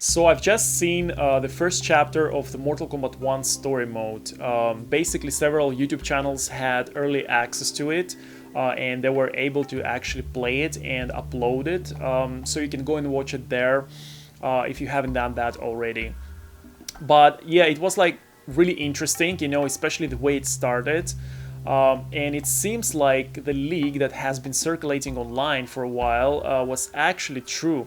So I've just seen the first chapter of the Mortal Kombat 1 story mode. Basically, several YouTube channels had early access to it, and they were able to actually play it and upload it. So you can go and watch it there if you haven't done that already. But yeah, it was like really interesting, especially the way it started. And it seems like the leak that has been circulating online for a while was actually true.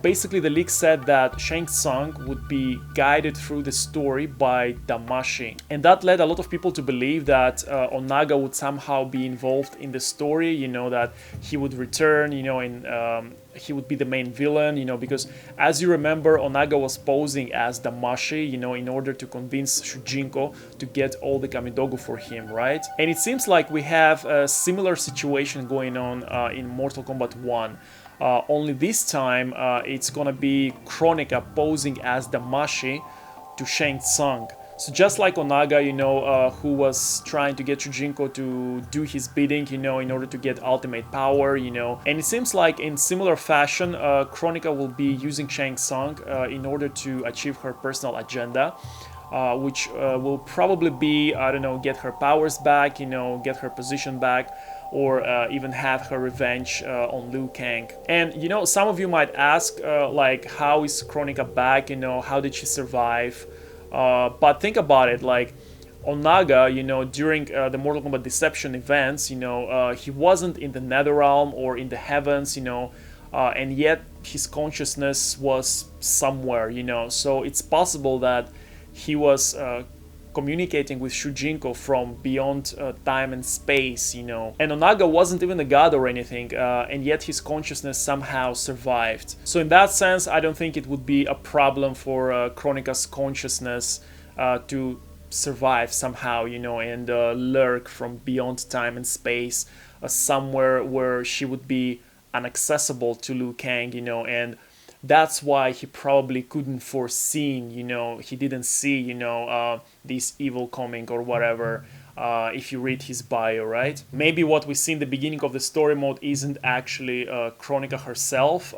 Basically, the leak said that Shang Tsung would be guided through the story by Damashi. And that led a lot of people to believe that Onaga would somehow be involved in the story, that he would return, and he would be the main villain, because as you remember, Onaga was posing as Damashi, in order to convince Shujinko to get all the Kamidogu for him, right? And it seems like we have a similar situation going on in Mortal Kombat 1. Only this time it's gonna be Kronika posing as Damashi to Shang Tsung. So just like Onaga, who was trying to get Shujinko to do his bidding, in order to get ultimate power, And it seems like in similar fashion, Kronika will be using Shang Tsung in order to achieve her personal agenda. Which will probably be, I don't know, get her powers back, get her position back, or even have her revenge on Liu Kang. And some of you might ask, like, how is Kronika back? How did she survive? But think about it, like Onaga, during the Mortal Kombat Deception events, he wasn't in the Netherrealm or in the heavens, and yet his consciousness was somewhere, So it's possible that he was communicating with Shujinko from beyond time and space, And Onaga wasn't even a god or anything, and yet his consciousness somehow survived. So in that sense, I don't think it would be a problem for Kronika's consciousness to survive somehow, and lurk from beyond time and space, somewhere where she would be inaccessible to Liu Kang, and that's why he probably couldn't foresee, he didn't see, this evil coming or whatever, if you read his bio, right? Maybe what we see in the beginning of the story mode isn't actually Kronika herself,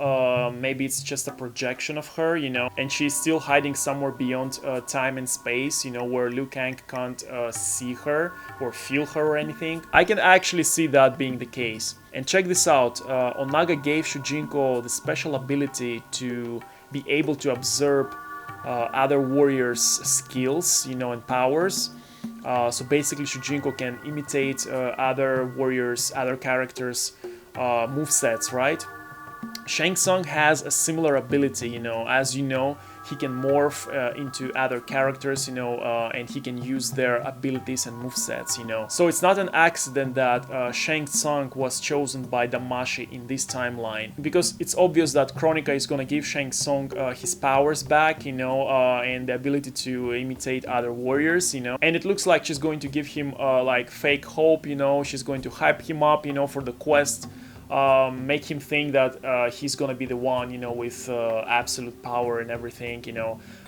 maybe it's just a projection of her, and she's still hiding somewhere beyond time and space, where Liu Kang can't see her or feel her or anything. I can actually see that being the case. And check this out, Onaga gave Shujinko the special ability to be able to observe other warriors' skills, and powers. So basically Shujinko can imitate other warriors, other characters' movesets, right? Shang Tsung has a similar ability, as he can morph into other characters, and he can use their abilities and movesets, So it's not an accident that Shang Tsung was chosen by Damashi in this timeline, because it's obvious that Kronika is gonna give Shang Tsung his powers back, and the ability to imitate other warriors, And it looks like she's going to give him like fake hope, She's going to hype him up, for the quest. Make him think that he's gonna be the one, with absolute power and everything,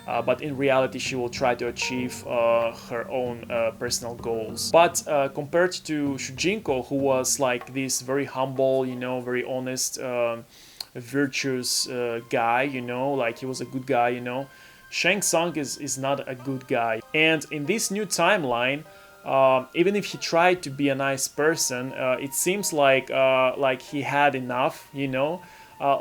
but in reality she will try to achieve her own personal goals. But compared to Shujinko, who was like this very humble, very honest, virtuous guy, like he was a good guy, Shang Tsung is not a good guy. And in this new timeline, even if he tried to be a nice person, it seems like he had enough,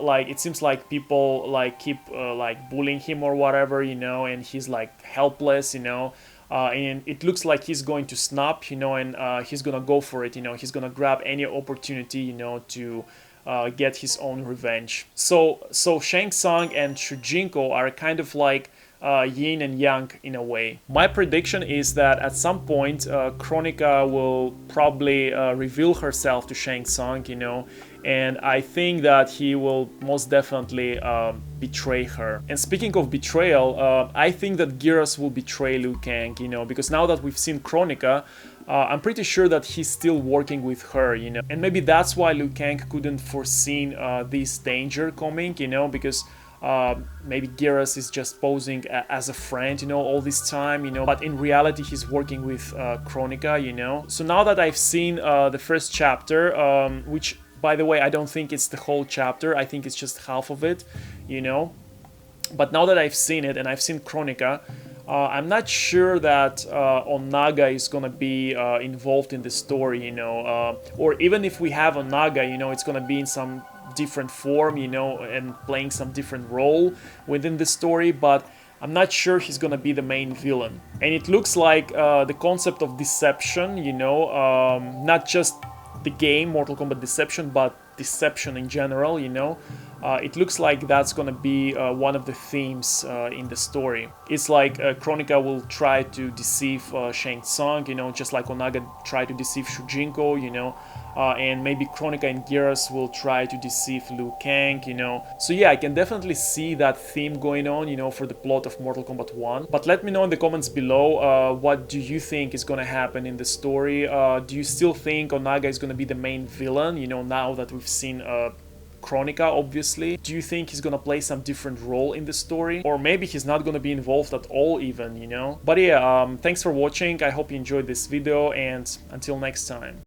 like it seems like people like keep like bullying him or whatever, and he's like helpless, and it looks like he's going to snap, and he's gonna go for it, he's gonna grab any opportunity, to get his own revenge. So Shang Tsung and Shujinko are kind of like yin and yang in a way. My prediction is that at some point Kronika will probably reveal herself to Shang Tsung, and I think that he will most definitely betray her. And speaking of betrayal, I think that Geras will betray Liu Kang, because now that we've seen Kronika, I'm pretty sure that he's still working with her, and maybe that's why Liu Kang couldn't foresee this danger coming, because maybe Geras is just posing as a friend, all this time, but in reality he's working with Kronika, So now that I've seen the first chapter, which by the way I don't think it's the whole chapter, I think it's just half of it, But now that I've seen it and I've seen Kronika, I'm not sure that Onaga is gonna be involved in the story, you know, or even if we have Onaga, you know, it's gonna be in some different form, you know, and playing some different role within the story, but I'm not sure he's gonna be the main villain. And it looks like the concept of deception, you know, not just the game Mortal Kombat Deception, but deception in general, you know, it looks like that's gonna be one of the themes in the story. It's like Kronika will try to deceive Shang Tsung, you know, just like Onaga tried to deceive Shujinko, you know, and maybe Kronika and Geras will try to deceive Liu Kang, you know. So yeah, I can definitely see that theme going on, you know, for the plot of Mortal Kombat 1. But let me know in the comments below, what do you think is gonna happen in the story? Do you still think Onaga is gonna be the main villain, you know, now that we've seen Kronika, obviously? Do you think he's gonna play some different role in the story? Or maybe he's not gonna be involved at all even, you know? But yeah, thanks for watching, I hope you enjoyed this video, and until next time.